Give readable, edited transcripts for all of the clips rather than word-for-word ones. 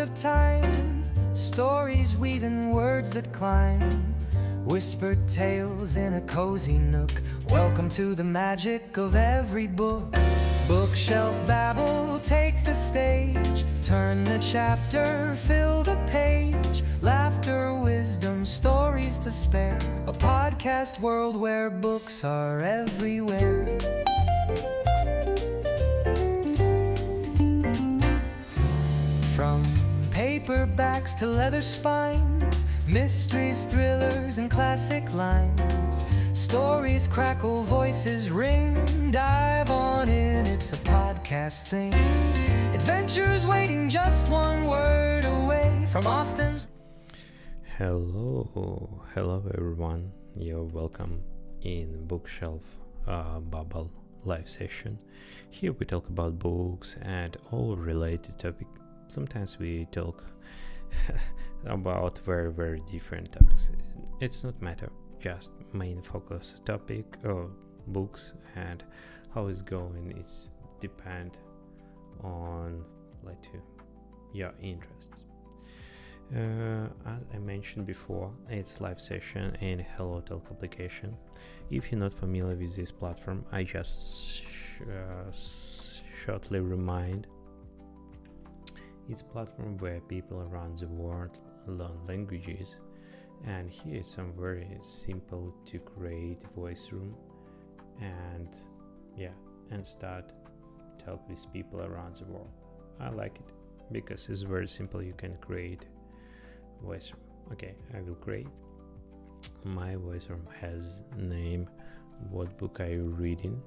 of time, stories weaving words that climb, whispered tales in a cozy nook. Welcome to the magic of every book. Bookshelf Babble, take the stage, turn the chapter, fill the page. Laughter, wisdom, stories to spare, a podcast world where books are everywhere. From paperbacks to leather spines, mysteries, thrillers, and classic lines. Stories crackle, voices ring, dive on in, it's a podcast thing. Adventures waiting just one word away from Austin's. Hello everyone. You're welcome in Bookshelf Babble live session. Here we talk about books and all related topics. Sometimes we talk about very different topics. It's not matter, just main focus topic or books and how it's going. It's depend on your interests. As I mentioned before, it's live session in HelloTalk application. If you're not familiar with this platform, I just shortly remind. It's a platform where people around the world learn languages, and here it's some very simple to create voice room and start talk with people around the world. I like it because it's very simple. You can create voice room. Okay, I will create. My voice room has name. What book are you reading?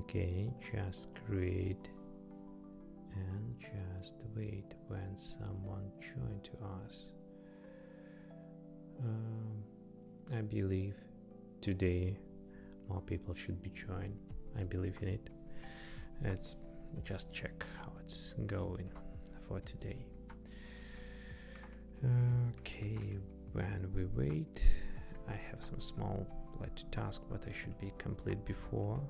Okay, just create and just wait when someone join to us. I believe today more people should be joined. I believe in it. Let's just check how it's going for today. Okay, when we wait, I have some small task but I should be complete before.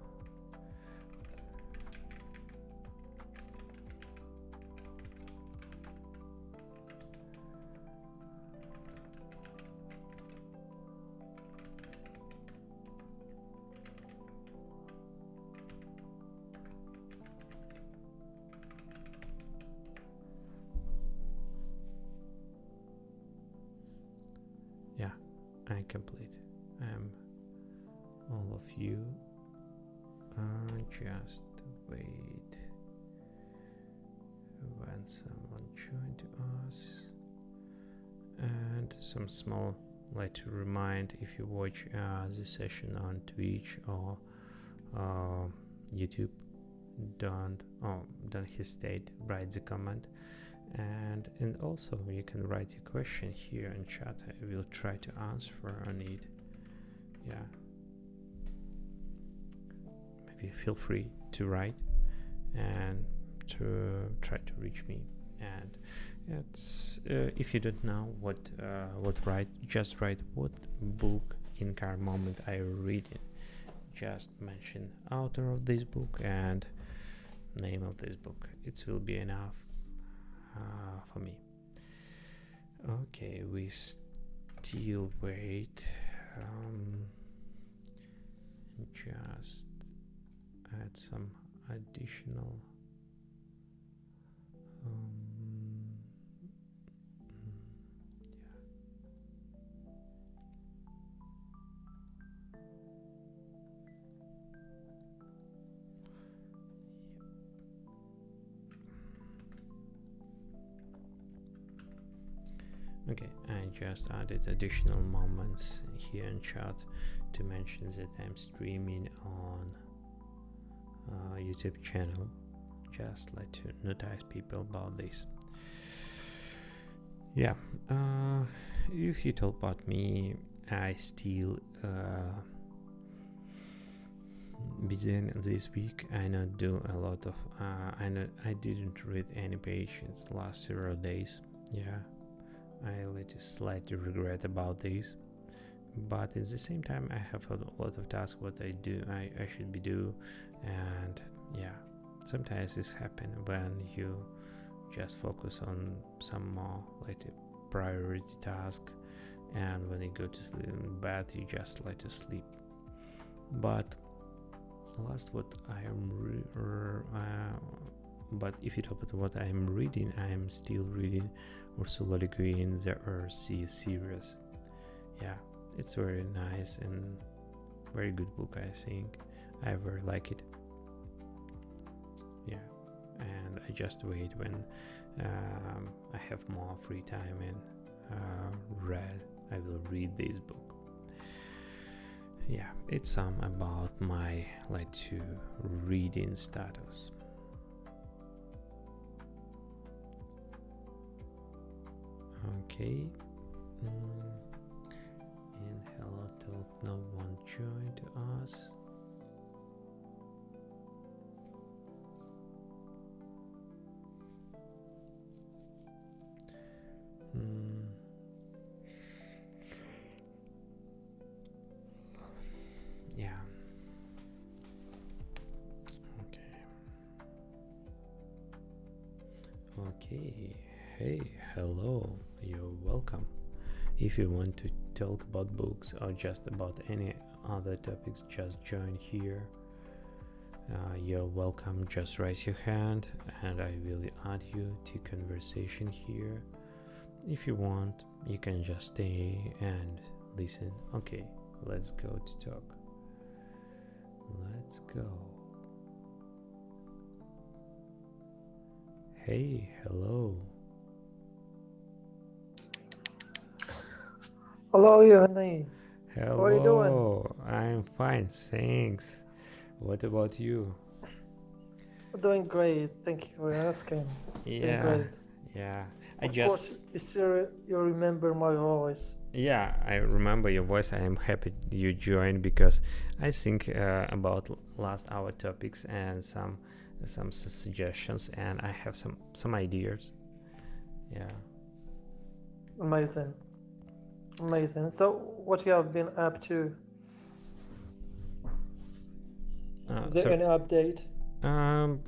Yeah, I complete. All of you just wait when someone join to us. And some small to remind, if you watch the session on Twitch or YouTube, don't hesitate, write the comment. And also you can write your question here in chat. I will try to answer on it. Yeah, maybe feel free to write and to try to reach me. And it's if you don't know what write, just write what book in current moment I reading. Just mention author of this book and name of this book. It will be enough for me. Okay, we still wait. Just add some additional Okay, I just added additional moments here in chat to mention that I'm streaming on YouTube channel. Just to notice people about this. Yeah, if you talk about me, I still busy this week. I not do a lot of I didn't read any pages last several days. Yeah, I slightly regret about this, but at the same time I have a lot of tasks what I should be do, and yeah, sometimes this happen when you just focus on some more like a priority task, and when you go to sleep in bed you just like to sleep. But last what I am but if you talk about what I am reading, I am still reading Ursula Le Guin The Earthsea series. Yeah, it's very nice and very good book. I think I very like it. Yeah, and I just wait when I have more free time and I will read this book. Yeah, it's about my like to reading status. Okay. And hello talk, no one joined us. Yeah. Okay. Hey, hello. You're welcome. If you want to talk about books or just about any other topics, just join here. You're welcome. Just raise your hand and I will add you to conversation here. If you want, you can just stay and listen. Okay, let's go to talk. Let's go. Hey, hello. Hello, Johanny. Hello. How are you doing? I'm fine, thanks. What about you? I'm doing great. Thank you for asking. Doing Yeah, great. yeah. Of course, you remember my voice. Yeah, I remember your voice. I am happy you joined because I think about last hour topics and some suggestions, and I have some ideas. Yeah. Amazing. So, what you have been up to? Is there any update?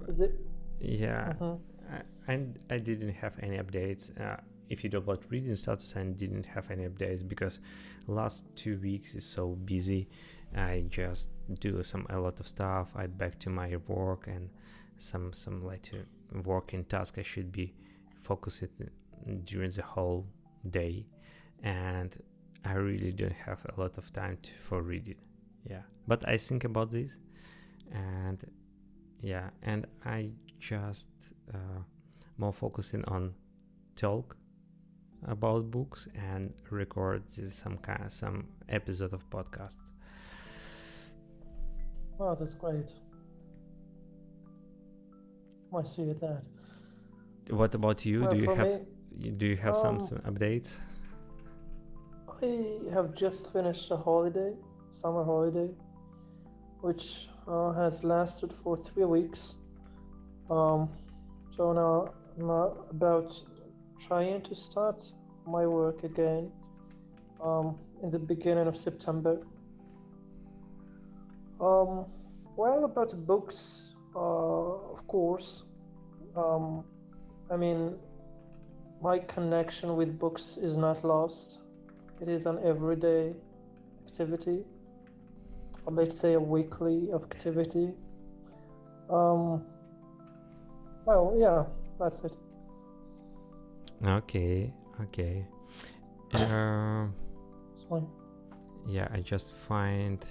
Is it? Yeah. Mhm. I didn't have any updates. If you talk about reading status, I didn't have any updates because last 2 weeks is so busy. I just do a lot of stuff. I back to my work and some like working task I should be focused during the whole day, and I really don't have a lot of time for reading. Yeah, but I think about this, and yeah, and I just more focusing on talk about books and record some episode of podcasts. Oh, that's great. I see that. What about you? Well, Do for you have some me, updates? I have just finished a summer holiday, which has lasted for 3 weeks. So now I'm about trying to start my work again in the beginning of September. Well, about books, of course. I mean, my connection with books is not lost. It is an everyday activity, or let's say a weekly activity. Well, yeah, that's it. Okay. It's fine. Yeah, I just find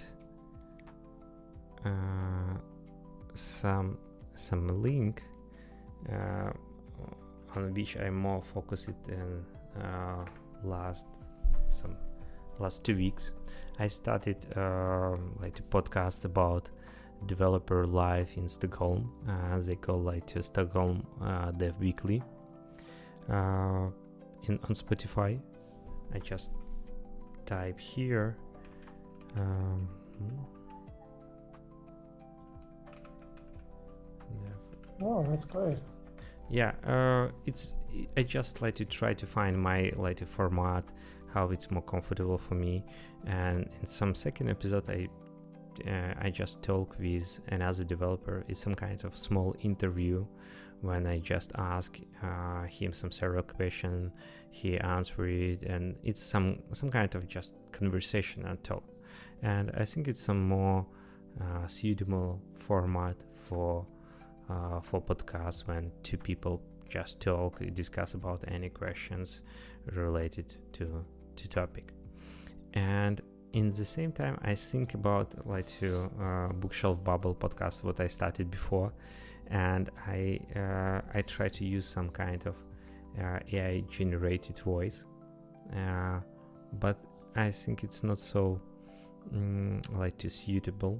some link on which I'm more focused in last 2 weeks. I started like a podcast about developer life in Stockholm. They call like to Stockholm Dev Weekly on Spotify. I just type here. Oh, that's great. Yeah, I just like to try to find my like a format, how it's more comfortable for me. And in some second episode, I I just talk with another developer. It's some kind of small interview when I just ask him some several question, he answer it, and it's some kind of just conversation and talk. And I think it's some more suitable format for podcasts when two people just talk, discuss about any questions related to topic. And in the same time, I think about Bookshelf Babble podcast, what I started before, and I try to use some kind of AI generated voice, but I think it's not so too suitable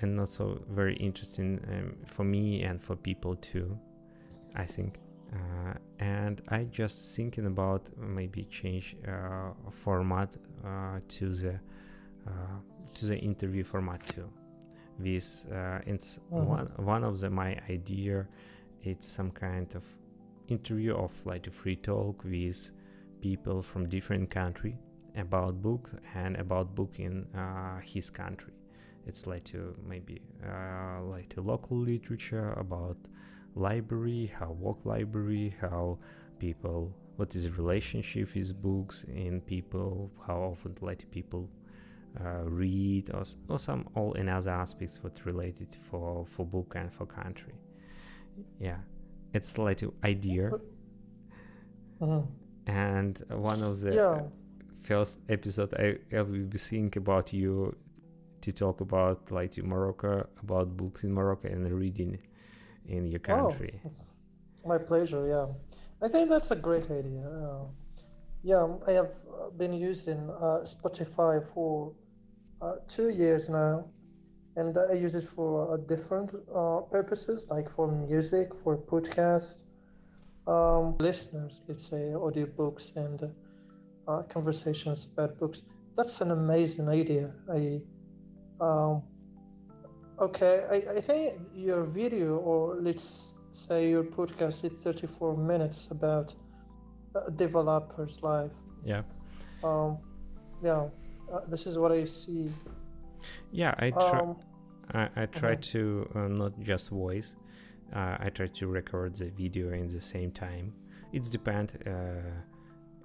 and not so very interesting for me and for people too, I think. And I just thinking about maybe change format to the interview format too. With it's one of my idea. It's some kind of interview of a free talk with people from different country about book and about book in his country. It's maybe local literature, about library, how work library, how people, what is the relationship with books in people, how often people read, or some all in other aspects what related for book and for country. Yeah, it's idea. And one of the first episode I will be think about you to talk about Morocco, about books in Morocco and reading in your country. My pleasure. Yeah, I think that's a great idea. I have been using Spotify for 2 years now, and I use it for different purposes, like for music, for podcast, listeners, let's say, audiobooks and conversations about books. That's an amazing idea. I think your video, or let's say your podcast, is 34 minutes about developer's life. Yeah. This is what I see. Yeah, I try to not just voice. I try to record the video in the same time. It's depend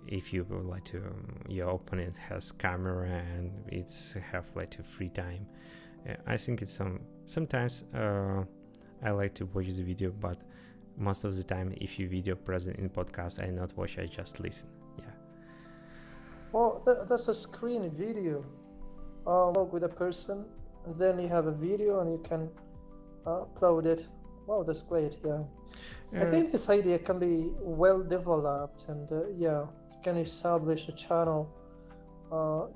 if you would like to. Your opponent has camera and it's have a free time. I think it's sometimes I like to watch the video, but most of the time, if you video present in podcast, I not watch. I just listen. Yeah. Well, that's a screen video. Talk with a person, and then you have a video, and you can upload it. Wow, that's great. Yeah. I think this idea can be well developed, and you can establish a channel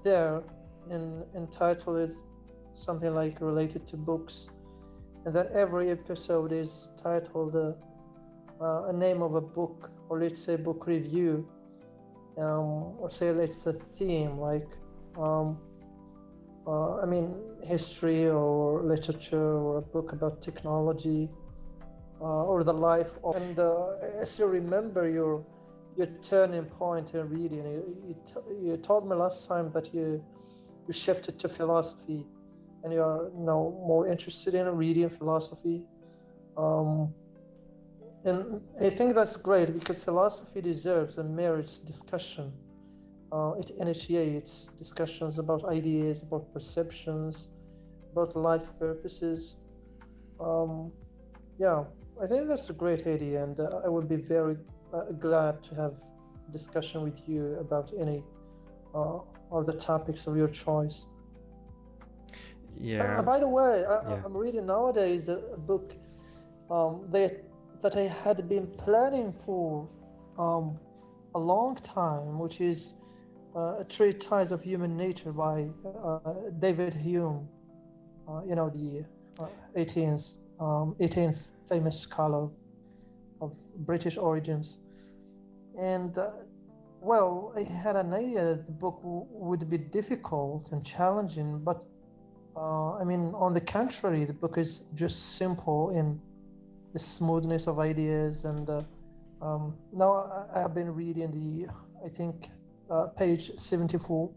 there and entitle it something like related to books, and then every episode is titled a name of a book, or let's say book review, or say it's a theme like history or literature, or a book about technology, or the life of, and as you remember your turning point in reading, you told me last time that you shifted to philosophy, and you are now more interested in reading philosophy, and I think that's great, because philosophy deserves and merits discussion. It initiates discussions about ideas, about perceptions, about life purposes. I think that's a great idea, and I would be very glad to have a discussion with you about any of the topics of your choice. Yeah. By the way, I'm reading nowadays a book that I had been planning for a long time, which is A Treatise of Human Nature by David Hume, the 18th famous scholar of British origins. And I had an idea that the book would be difficult and challenging, but on the contrary, the book is just simple in the smoothness of ideas. And now I have been reading I think page 74,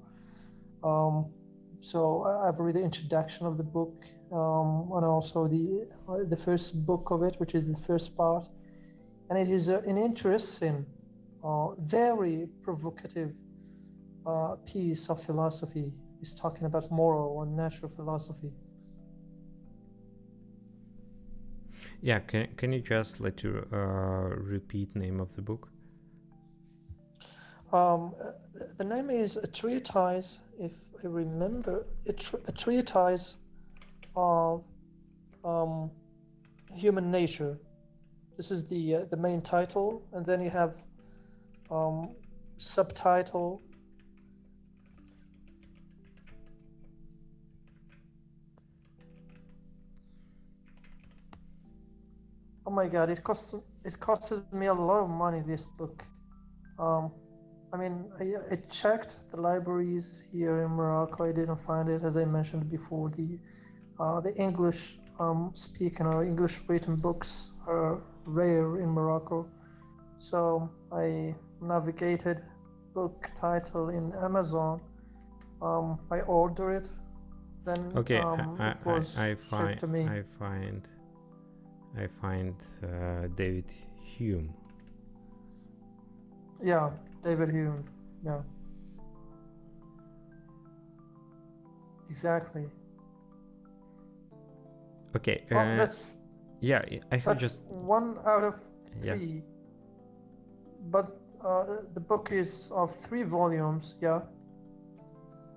So I've read the introduction of the book, and also the first book of it, which is the first part, and it is an interesting, very provocative piece of philosophy. It's talking about moral and natural philosophy. Yeah, can you just repeat name of the book? The name is a treatise, if I remember, a treatise of human nature. This is the main title, and then you have subtitle. Oh my God! It costed me a lot of money. This book. I mean, I checked the libraries here in Morocco. I didn't find it, as I mentioned before. The English speaking or English written books are rare in Morocco. So I navigated book title in Amazon. I order it. Then Okay, it was shipped to me. I find David Hume. Yeah, David Hume. Yeah. Exactly. Okay. That's yeah, I have that's just 1 out of 3. Yeah. But the book is of 3 volumes. Yeah.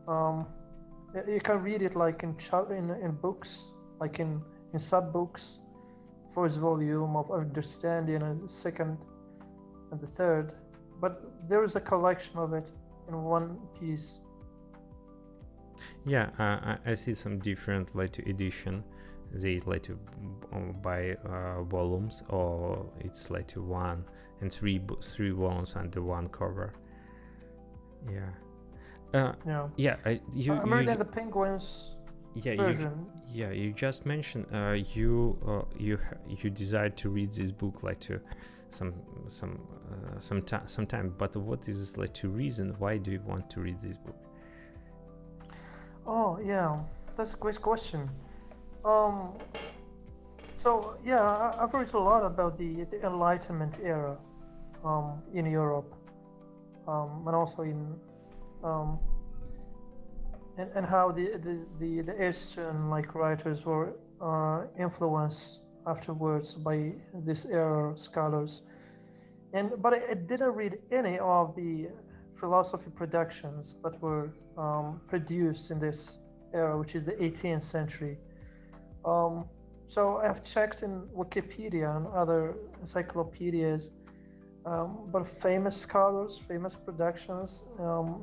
You can read it like in books, like in sub books. First volume of understanding, and the second and the third. But there is a collection of it in one piece. Yeah, I see some different edition. They buy volumes, or it's 1 and 3 volumes under one cover. Yeah. Yeah. I'm reading the Penguins version. You just mentioned you desire to read this book to some time, but what is to reason why do you want to read this book? Oh yeah, that's a great question. So yeah, I've read a lot about the Enlightenment era in Europe, and also in and how the Eastern writers were influenced afterwards by this era scholars. But I didn't read any of the philosophy productions that were produced in this era, which is the 18th century. So I've checked in Wikipedia and other encyclopedias, but famous scholars, famous productions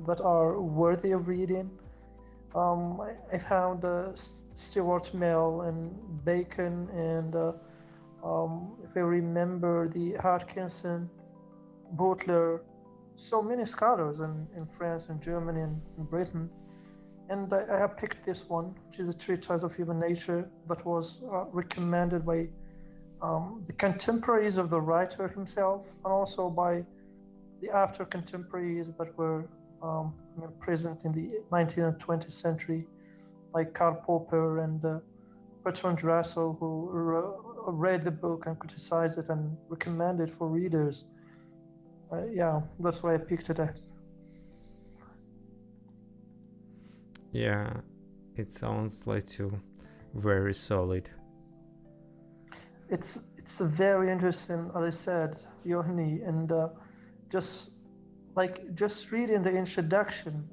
that are worthy of reading. I found Stuart Mill and Bacon, and if I remember, the Hodkinson, Butler, so many scholars in France and Germany and Britain. And I have picked this one, which is a treatise of human nature that was recommended by the contemporaries of the writer himself, and also by the after contemporaries that were present in the 19th and 20th century, like Karl Popper and Bertrand Russell, who read the book and criticized it and recommended it for readers. Yeah, that's why I picked it up. Yeah, it sounds very solid. It's very interesting, as I said, Yohani, and just reading the introduction,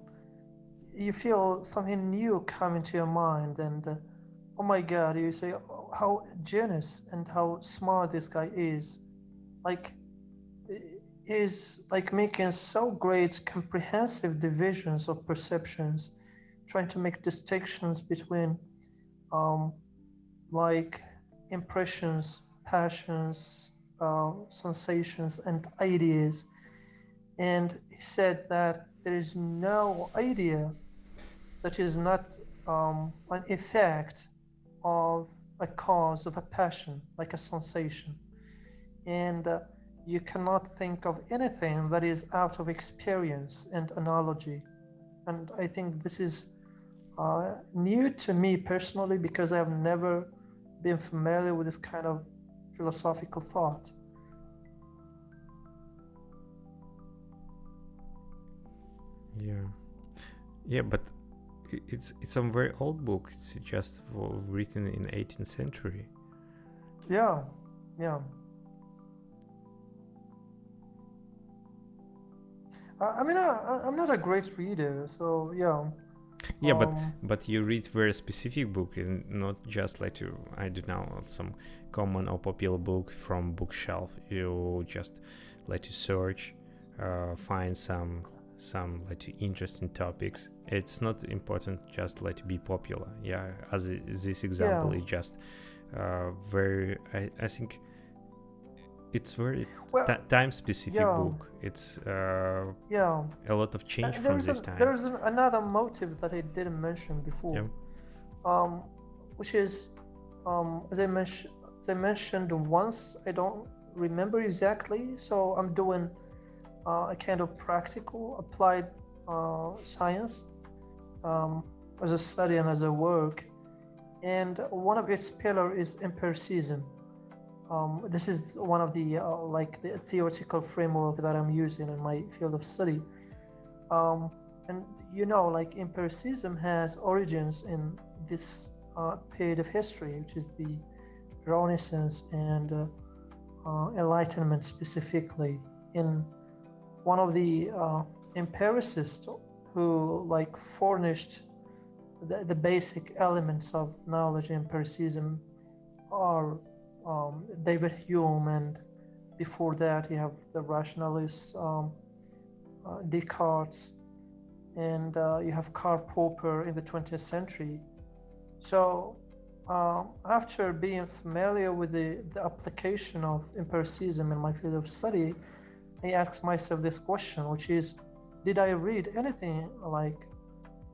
you feel something new come into your mind, and oh my God, you say, oh, how genius and how smart this guy is. He's making so great comprehensive divisions of perceptions, trying to make distinctions between impressions, passions, sensations, and ideas. And he said that there is no idea that is not an effect of a cause of a passion, like a sensation. And you cannot think of anything that is out of experience and analogy. And I think this is new to me personally because I've never been familiar with this kind of philosophical thought. Yeah, but it's a very old book. It's just written in 18th century. Yeah, yeah. I mean, I'm not a great reader, so yeah. Yeah, but you read very specific book and not just like to, I don't know, some common or popular book from bookshelf. You just like to search, find some like to interesting topics. It's not important just like to be popular. Yeah, as this example is just very. I think it's very time specific book. It's a lot of change from this time. There's another motive that I didn't mention before, which is as I mentioned once. I don't remember exactly, so I'm doing a kind of practical applied science as a study and as a work, and one of its pillars is empiricism. This is one of the like the theoretical framework that I'm using in my field of study. And you know, like empiricism has origins in this period of history, which is the Renaissance and Enlightenment specifically. In one of the empiricists who like furnished the basic elements of knowledge empiricism are David Hume, and before that you have the rationalists Descartes, and you have Karl Popper in the 20th century. So after being familiar with the application of empiricism in my field of study, I asked myself this question, which is, did I read anything like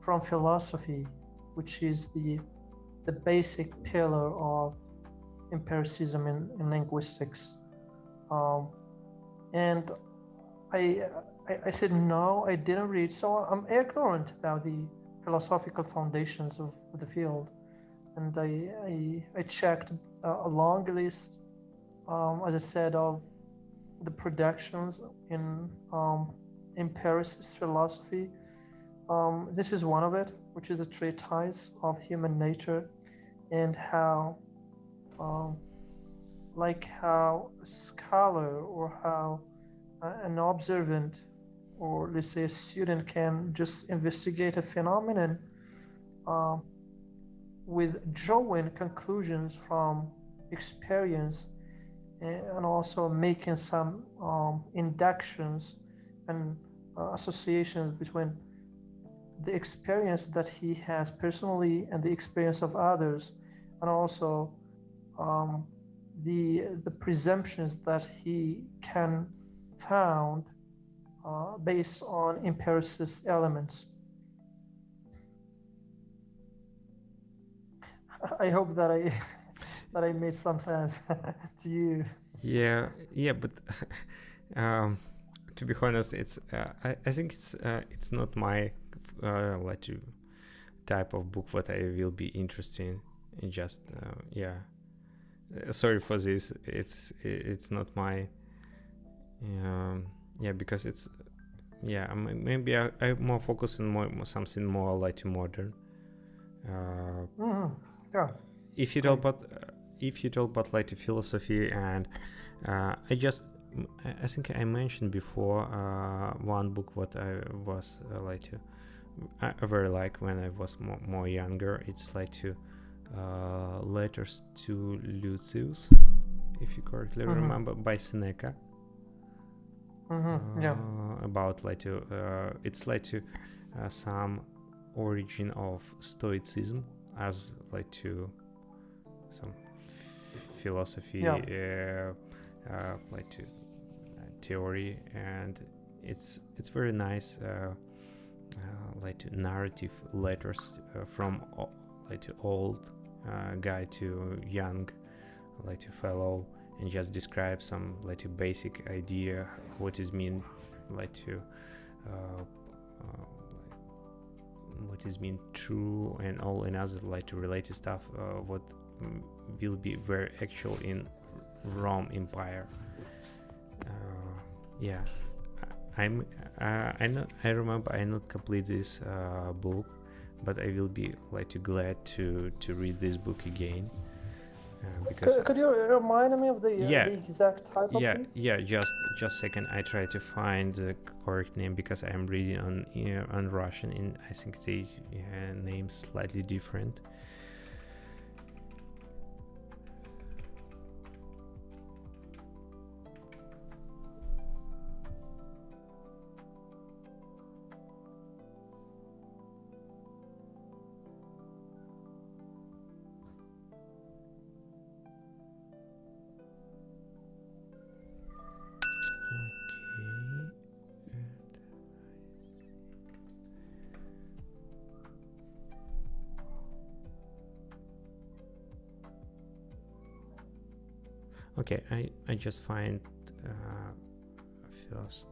from philosophy, which is the basic pillar of empiricism in linguistics? And I said no, I didn't read, so I'm ignorant about the philosophical foundations of the field. And I checked a long list, as I said, of the productions in empiricist philosophy. This is one of it, which is a treatise of human nature and how how a scholar or how an observant, or let's say a student, can just investigate a phenomenon with drawing conclusions from experience and also making some inductions and associations between the experience that he has personally and the experience of others, and also the presumptions that he can found based on empiricist elements. I hope that I made some sense to you. Yeah, but to be honest, it's I think it's not my type of book that I will be interested in. Just sorry for this. It's not my because it's maybe I'm more focused on something more like modern. Yeah. If you talk about like philosophy, and I think I mentioned before one book what I was I very like when I was more younger. It's like Letters to Lucius, if you correctly remember, by Seneca. About it's some origin of Stoicism as some philosophy theory, and it's very nice narrative letters from old guy to young fellow, and just describe some basic idea what is mean what is mean true and all another like to related stuff what will be very actual in Rome Empire. Yeah, I remember I not complete this book, but I will be like too glad to read this book again. Because Could you remind me of the exact title, please? Just second. I try to find the correct name because I'm reading on Russian, and I think the name's slightly different. Okay, I just find first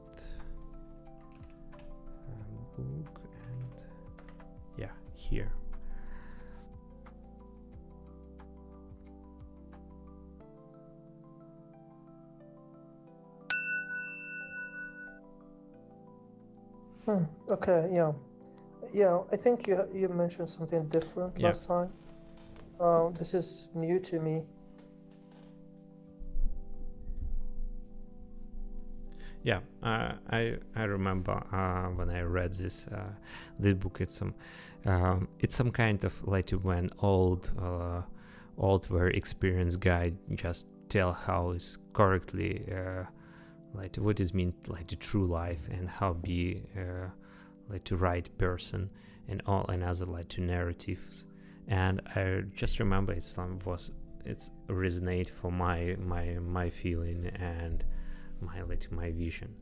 book and yeah, here. Okay, yeah. I think you mentioned something different last time. This is new to me. Yeah, I remember when I read this book. It's some kind of like when old very experienced guy just tell how is correctly like what is mean like the true life and how be like to right person and all another like to narratives. And I just remember it's resonate for my feeling and my vision.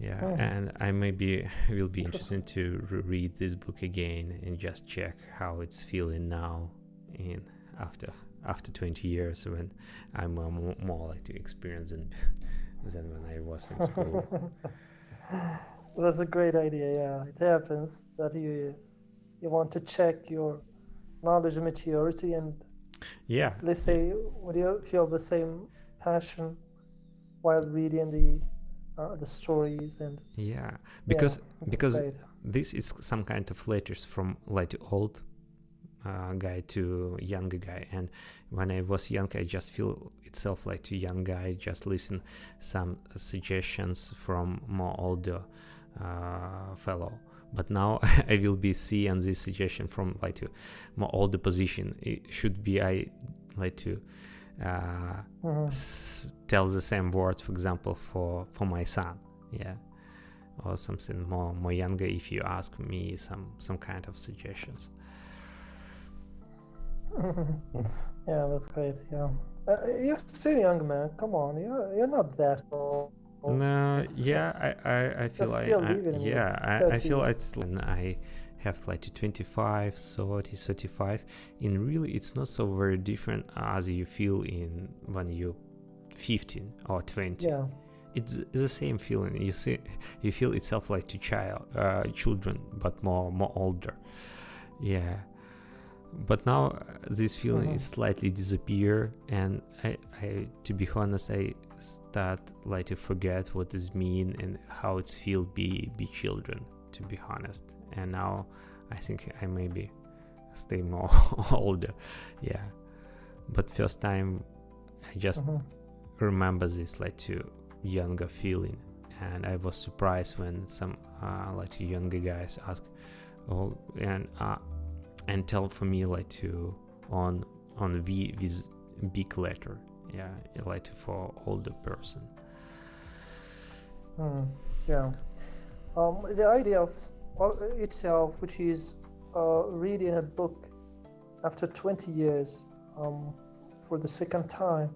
And I maybe will be interested to read this book again and just check how it's feeling now in after 20 years when I'm more like to experience than when I was in school. That's a great idea. Yeah, it happens that you want to check your knowledge and maturity, and let's say would you feel the same passion while reading the stories and because this is some kind of letters from like old guy to younger guy, and when I was young I just feel itself like to young guy just listen some suggestions from more older fellow, but now I will be seeing this suggestion from like to more older position. It should be I like to tell the same words, for example, for my son, or something more younger if you ask me some kind of suggestions. Yeah, that's great. You're still young, man. Come on, you're not that old. No, I feel I feel it's when I have like 25, 30, 35. And really, it's not so very different as you feel in when you're 15 or 20. Yeah. It's the same feeling. You feel itself like to children, but more older. Yeah. But now this feeling is slightly disappear, and I to be honest, I start like to forget what it mean and how it feel be children, to be honest. And now I think I maybe stay more older. But first time I just remember this like to younger feeling, and I was surprised when some like younger guys ask and tell for me like to on V with big letter, like for older person. The idea of itself, which is reading a book after 20 years for the second time,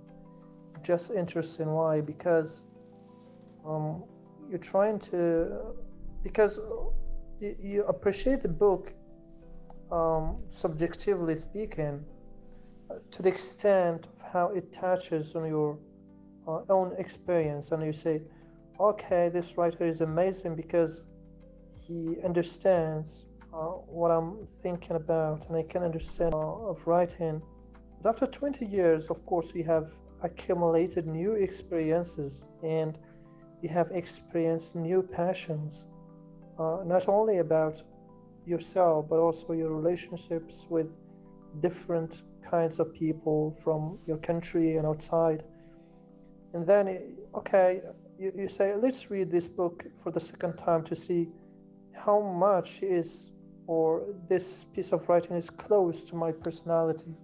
just interesting. Why? Because you're trying to, because you appreciate the book subjectively speaking, to the extent of how it touches on your own experience, and you say, okay, this writer is amazing because he understands what I'm thinking about, and I can understand of writing. But after 20 years, of course, we have accumulated new experiences, and you have experienced new passions, not only about yourself, but also your relationships with different kinds of people from your country and outside. And then, okay, you say, let's read this book for the second time to see how much is, or this piece of writing is close to my personality.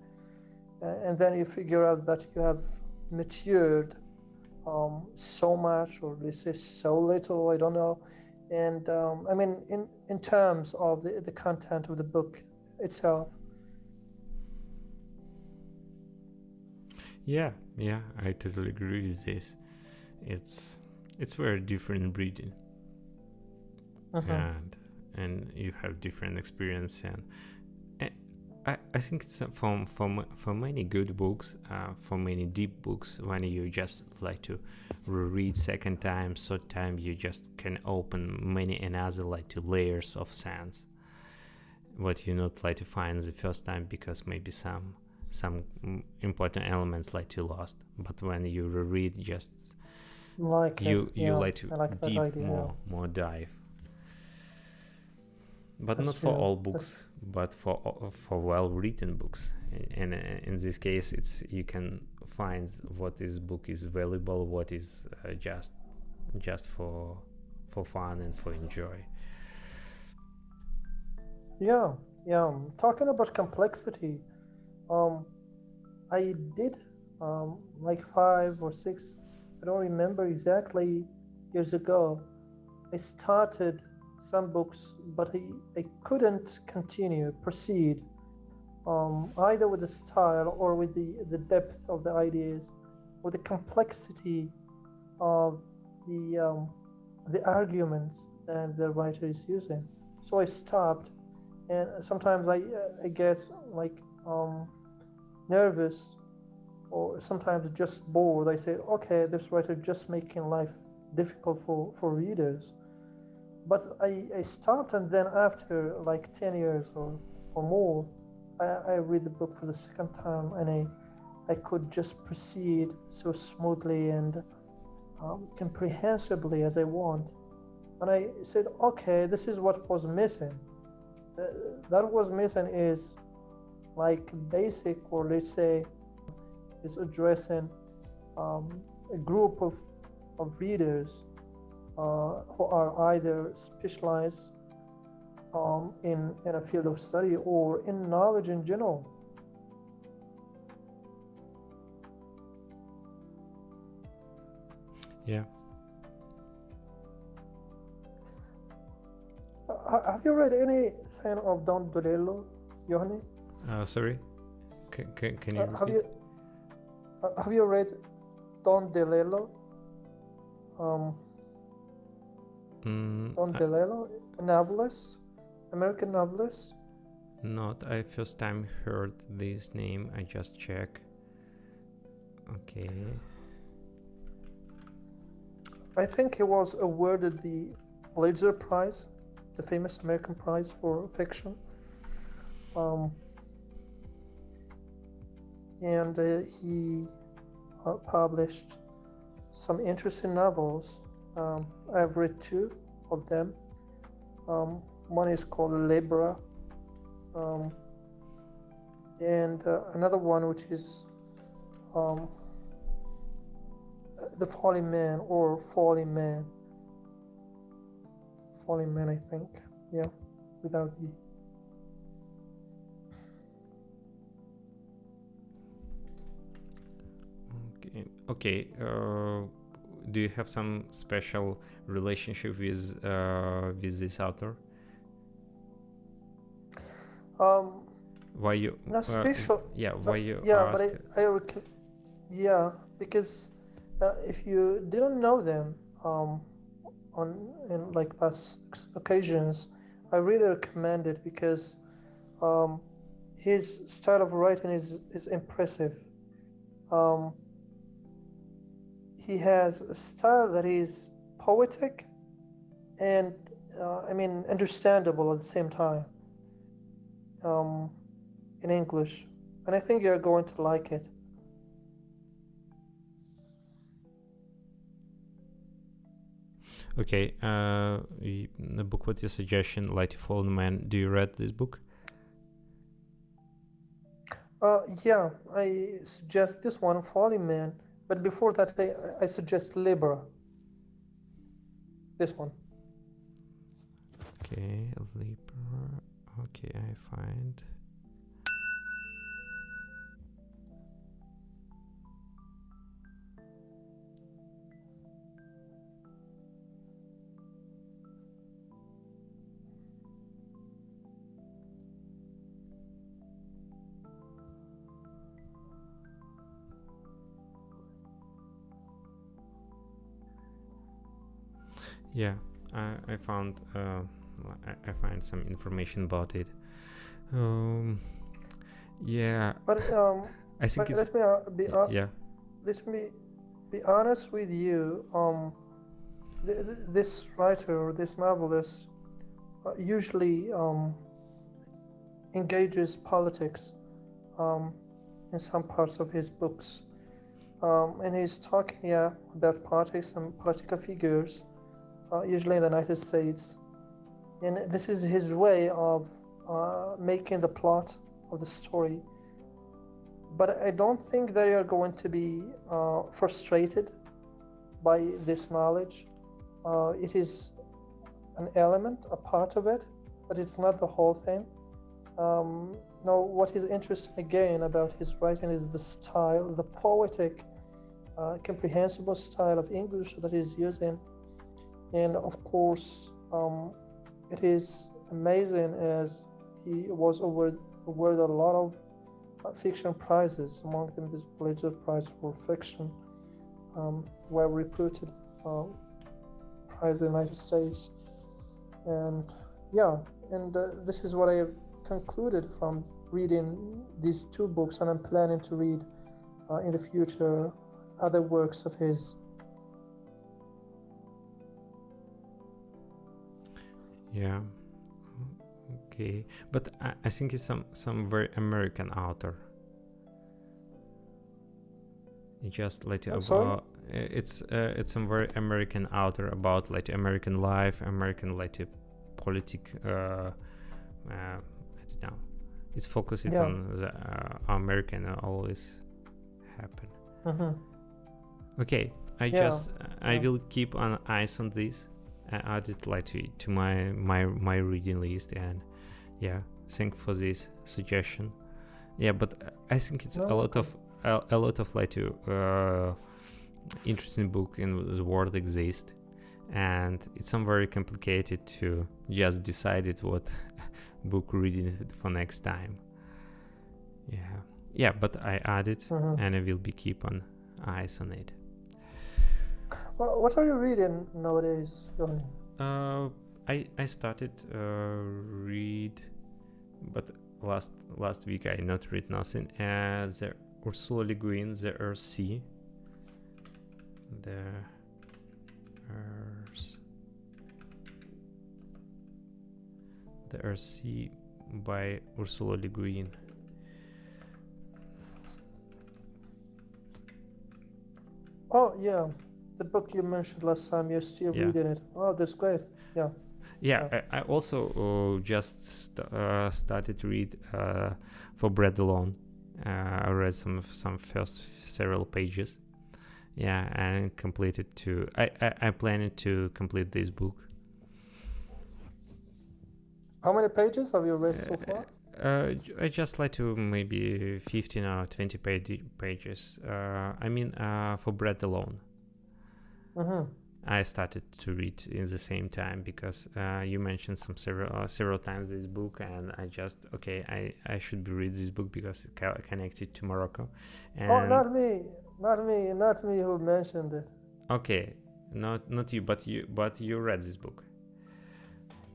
And then you figure out that you have matured so much, or let's say so little, I don't know. And I mean, in terms of the content of the book itself. Yeah, I totally agree with this. It's very different reading, and you have different experience, and I think it's for many good books, for many deep books, when you just like to reread second time, third time, you just can open many another like two layers of sense what you not like to find the first time, because maybe some important elements like to lost. But when you reread, just Like you yeah, like to I like that deep idea. more dive. But That's not for true. all books, but for well-written books. And in this case, it's you can find what this book is valuable, what is just for fun and for enjoy. Yeah, yeah. Talking about complexity, I did like 5 or 6, I don't remember exactly, years ago. I started some books, but I couldn't proceed, either with the style or with the depth of the ideas or the complexity of the arguments that the writer is using. So I stopped, and sometimes I get like nervous, or sometimes just bored. I say, okay, this writer just making life difficult for readers. But I stopped, and then after like 10 years or more, I read the book for the second time, and I could just proceed so smoothly and comprehensively as I want. And I said, okay, this is what was missing. That was missing is like basic, or let's say, is addressing a group of readers who are either specialized in a field of study or in knowledge in general. Yeah. Have you read anything of Don Dolello, Johnny? Sorry. Can you repeat? Have you read Don DeLillo? Don DeLillo, a novelist, American novelist. Not. I first time heard this name. I just check. Okay. I think he was awarded the Pulitzer Prize, the famous American prize for fiction. And he published some interesting novels. I've read 2 of them. One is called Libra, and another one which is The Falling Man, or Falling Man. Falling Man, I think. Yeah, without the. Okay. Do you have some special relationship with this author? Why you? Not special. Why you yeah, ask? but yeah, because if you didn't know them in like past occasions, I really recommend it, because his style of writing is impressive. He has a style that is poetic, and understandable at the same time, um, in English, and I think you're going to like it. Okay, the book with your suggestion, Light Fallen Man. Do you read this book? Yeah, I suggest this one, Falling Man, but before that, I suggest Libra. This one. Okay, Libra. Okay, I find. Yeah, I found I find some information about it. Yeah, But I think it's let me yeah. let me be honest with you. This writer or this novelist usually engages politics in some parts of his books, and he's talking, yeah, about politics and political figures, usually in the United States, and this is his way of making the plot of the story. But I don't think they are going to be frustrated by this knowledge. It is an element, a part of it, but it's not the whole thing. Now, what is interesting again about his writing is the style, the poetic, comprehensible style of English that he's using. And of course, it is amazing as he was awarded a lot of fiction prizes, among them the Pulitzer Prize for Fiction, well reputed prize in the United States. And yeah, and this is what I have concluded from reading these two books, and I'm planning to read in the future other works of his. Yeah. Okay, but I think it's some very American author. Just like about it's some very American author about like American life, American like politic. I don't know. It's focused on the American always happen. Mm-hmm. Okay, I will keep an eyes on this. I add it like to my reading list, and yeah, thank for this suggestion. Yeah, but I think it's a lot of like interesting book in the world exist, and it's some very complicated to just decide it what book reading for next time. Yeah, but I add it, and I will be keep on eyes on it. Well, what are you reading nowadays, Johnny? I started read, but last week I not read nothing. The Ursula Le Guin, the Earth Sea. The Earth Sea by Ursula Le Guin. Oh yeah, the book you mentioned last time. You're still reading it. Oh, that's great. Yeah. I also just started to read For Bread Alone. I read some first several pages. Yeah, and completed to. I planned to complete this book. How many pages have you read so far? I just like to maybe 15 or 20 pages. For Bread Alone. Mm-hmm. I started to read in the same time because you mentioned several times this book, and I just I should read this book because it's connected to Morocco. And not me who mentioned it. Okay, not you, but you read this book.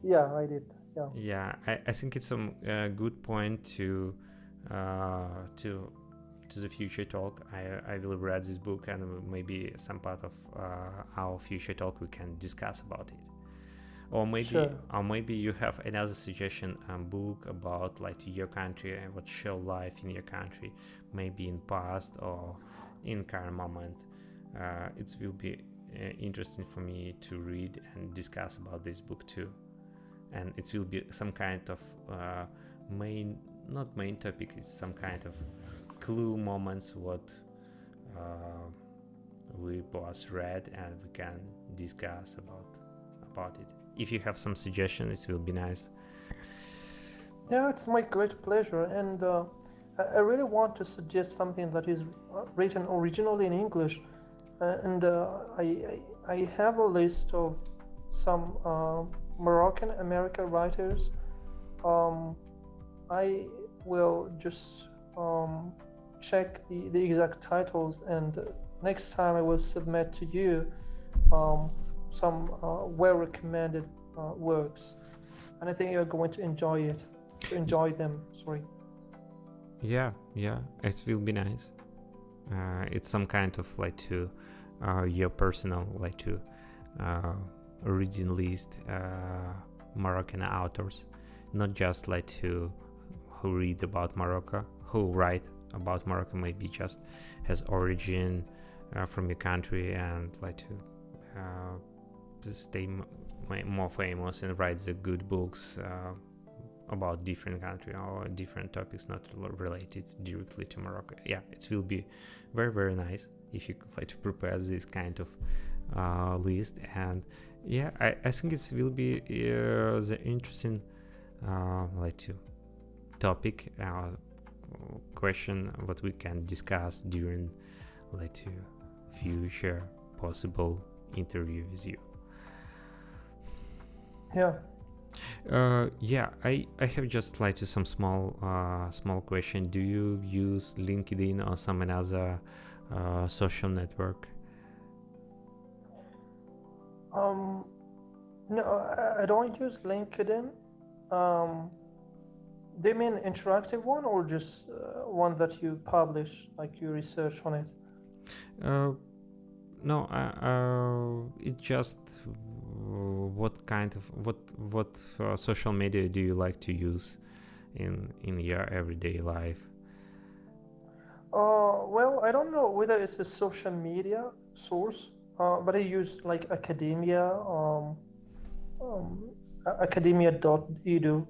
Yeah, I did. Yeah, I think it's a good point to the future talk. I will read this book, and maybe some part of our future talk we can discuss about it. or Sure. maybe you have another suggestion, book about like your country and what show life in your country, maybe in past or in current moment. It will be interesting for me to read and discuss about this book too, and it will be some kind of not main topic, it's some kind of clue moments what we both read, and we can discuss about it. If you have some suggestions, it will be nice. Yeah, it's my great pleasure, and I really want to suggest something that is written originally in English, and I have a list of some Moroccan American writers. I will just check the exact titles, and next time I will submit to you some well recommended works, and I think you're going to enjoy them. Sorry. Yeah, it will be nice. It's some kind of like to your personal like to reading list Moroccan authors, not just like to who read about Morocco, who write about Morocco, maybe just has origin from your country and like to stay more famous and write the good books about different country or different topics not related directly to Morocco. Yeah, it will be very, very nice if you like to prepare this kind of list. And yeah, I think it will be the interesting like to topic question what we can discuss during like to future possible interview with you. Yeah. I have just like to some small question. Do you use LinkedIn or some another social network? No, I don't use LinkedIn. Do you mean interactive one or just one that you publish, like you research on it? No, it's just what kind of what social media do you like to use in your everyday life? Well, I don't know whether it's a social media source, but I use like academia, um, academia.edu,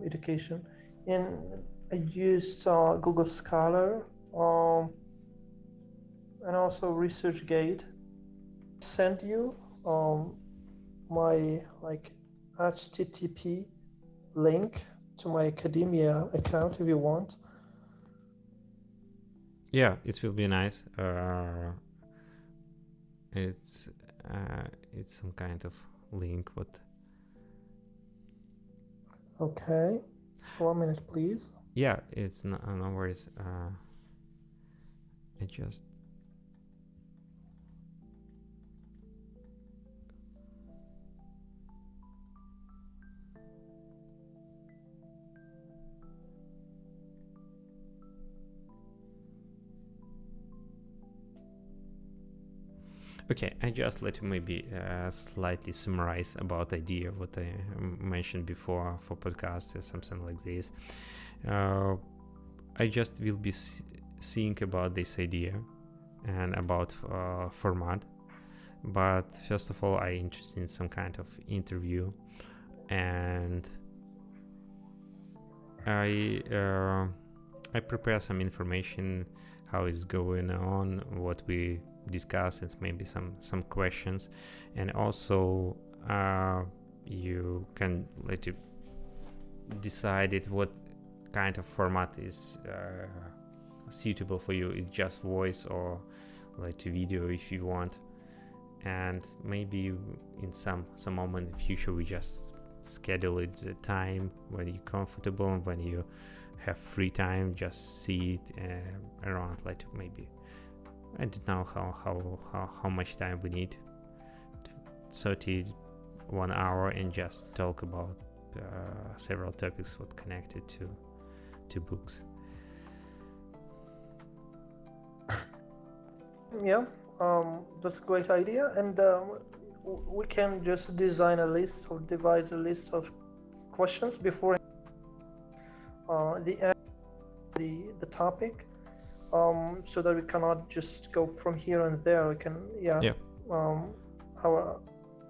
education, and I used Google Scholar, and also ResearchGate. Send you my like HTTP link to my academia account if you want. Yeah, it will be nice. It's some kind of link, but Okay, 1 minute, please. yeah, it's no worries. I just okay, I just let maybe slightly summarize about idea what I mentioned before for podcasts or something like this. I just will be think about this idea and about format. But first of all, I interested in some kind of interview, and I prepare some information, how it's going on, what we discuss, and maybe some questions, and also you can let you decide it what kind of format is suitable for you. It's just voice or like a video if you want, and maybe in some moment in the future we just schedule it the time when you're comfortable and when you have free time, just see it around like maybe I don't know how much time we need, 31 hour, and just talk about several topics what connected to books. Yeah, that's a great idea. And we can just design a list or devise a list of questions before the topic, so that we cannot just go from here and there. We can Yeah.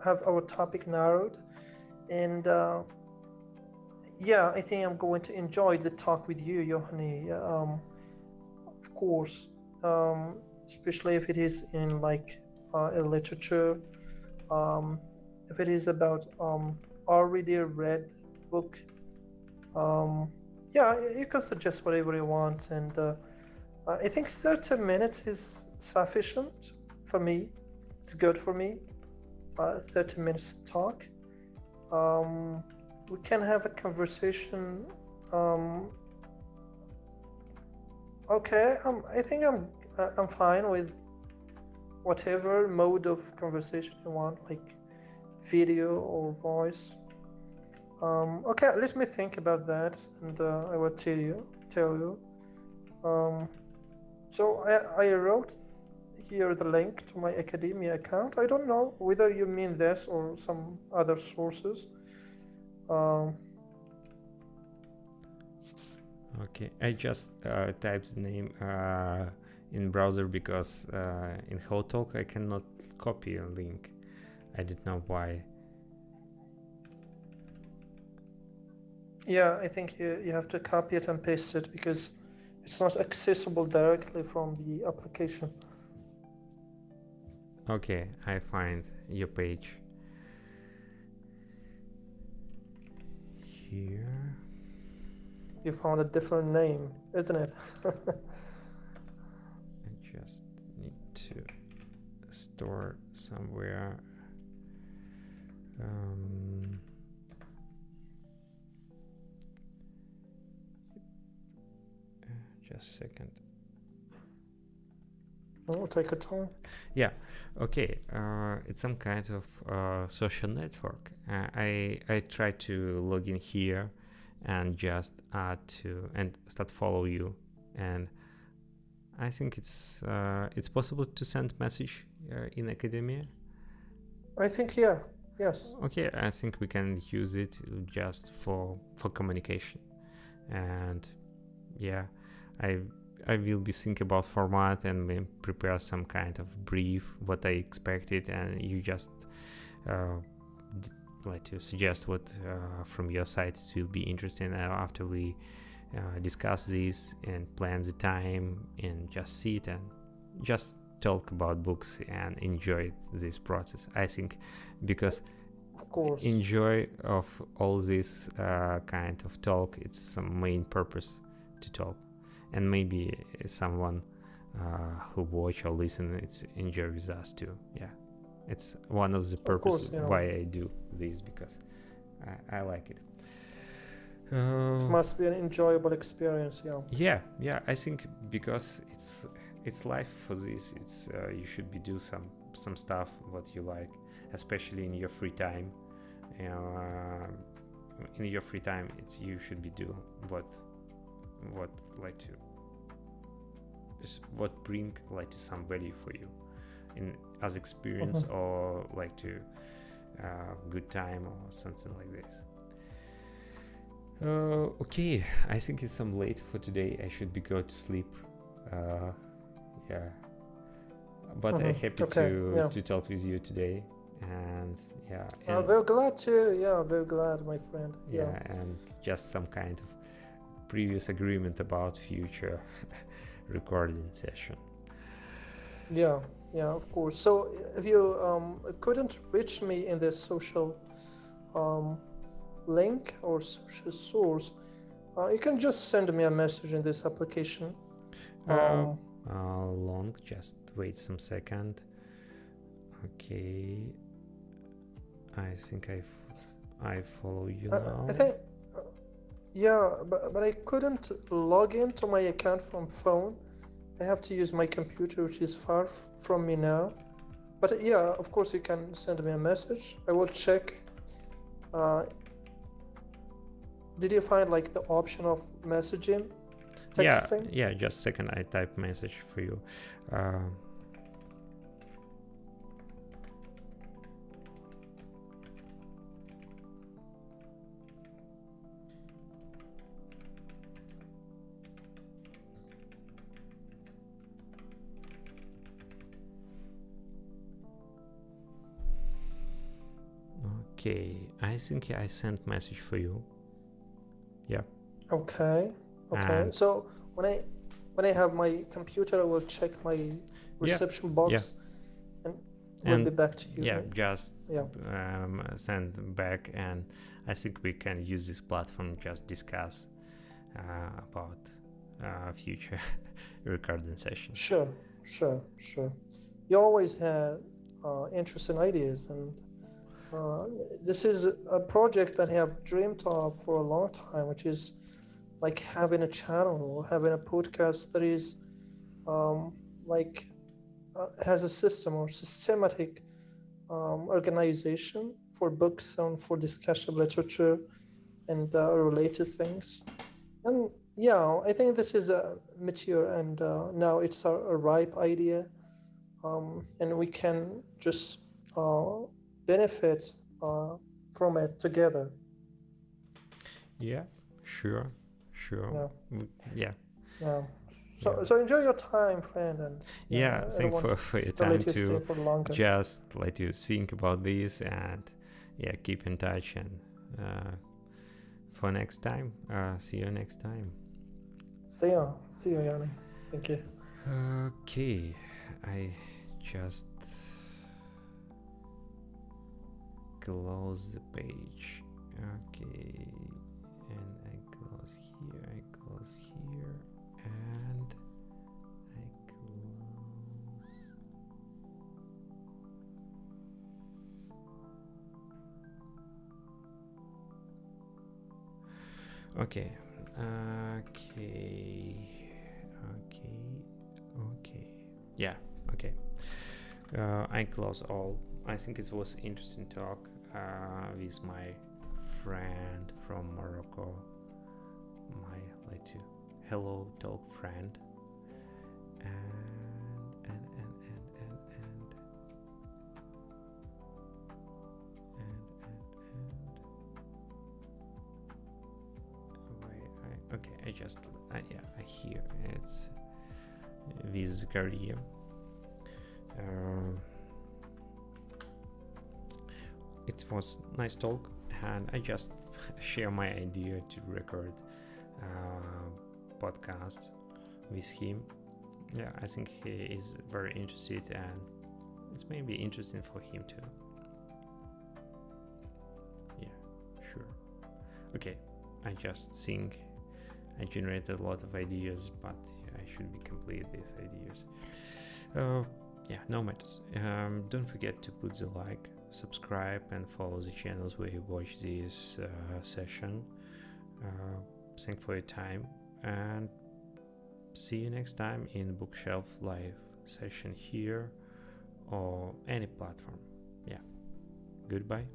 have our topic narrowed, and I think I'm going to enjoy the talk with you, Johanny. Of course, especially if it is in like a literature, if it is about already read book. You can suggest whatever you want, and I think 30 minutes is sufficient for me. It's good for me. 30 minutes talk. We can have a conversation. Okay, I think I'm fine with whatever mode of conversation you want, like video or voice. Okay, let me think about that, and I will tell you. So I wrote here the link to my academia account. I don't know whether you mean this or some other sources. Okay, I just typed the name in browser because in HelloTalk I cannot copy a link. I don't know why. Yeah, I think you have to copy it and paste it because it's not accessible directly from the application. Okay, I find your page here. You found a different name, isn't it? I just need to store somewhere. Just a second. Oh, take your time. Yeah, okay. It's some kind of social network. I try to log in here and just add to and start follow you, and I think it's possible to send message in academia. I think yes. Okay, I think we can use it just for communication, and yeah, I will be think about format and prepare some kind of brief what I expected, and you just like to suggest what from your side it will be interesting after we discuss this and plan the time and just sit and just talk about books and enjoy this process. I think because of course, enjoy of all this kind of talk, it's some main purpose to talk, and maybe someone who watch or listen it's enjoy with us too. Yeah, it's one of the purposes why I do this, because I like it. It must be an enjoyable experience. Yeah, I think because it's life for this. It's you should be do some stuff what you like, especially in your free time. In your free time, it's you should be do what like to what bring like to some value for you in as experience or like to good time or something like this. Okay, I think it's some late for today. I should be go to sleep. Yeah, but I'm happy to talk with you today, and I'm very glad too. Yeah, very glad, my friend. Yeah, and just some kind of previous agreement about future recording session. Yeah, of course. So if you couldn't reach me in this social link or social source, you can just send me a message in this application. Long, just wait some second. Okay, I think I follow you now. I think but I couldn't log into my account from phone. I have to use my computer, which is far from me now. But of course you can send me a message. I will check. Did you find like the option of messaging? Texting? Yeah, just a second, I type message for you. Okay, I think I sent message for you. Yeah. Okay. Okay. And So when I have my computer, I will check my reception box and we'll and be back to you, yeah, right? just Yeah. send back, and I think we can use this platform just discuss about future recording session. Sure. You always have interesting ideas, and this is a project that I have dreamed of for a long time, which is like having a channel or having a podcast that is like has a system or systematic organization for books and for discussion literature and related things. And yeah, I think this is a mature and now it's a ripe idea, and we can just benefit from it together. Yeah, sure. Yeah, Yeah. yeah. Yeah. So enjoy your time, friend, and Yeah, I don't thank want for your to time let you stay to for longer. just let you think about this, and yeah, keep in touch, and for next time, see you next time. See you, Yanni. Thank you. Okay, I just close the page. Okay, and I close here, and I close. Okay, yeah, okay. I close all. I think it was interesting talk with my friend from Morocco, my hello talk friend, and okay, I hear it's with career. It was nice talk, and I just share my idea to record podcast with him. Yeah, I think he is very interested, and it's maybe interesting for him too. Yeah, sure. Okay, I just think I generated a lot of ideas, but I should be complete these ideas. Yeah, no matters. Don't forget to put the like, subscribe, and follow the channels where you watch this session. Thank for your time, and see you next time in Bookshelf live session here or any platform. Yeah, goodbye.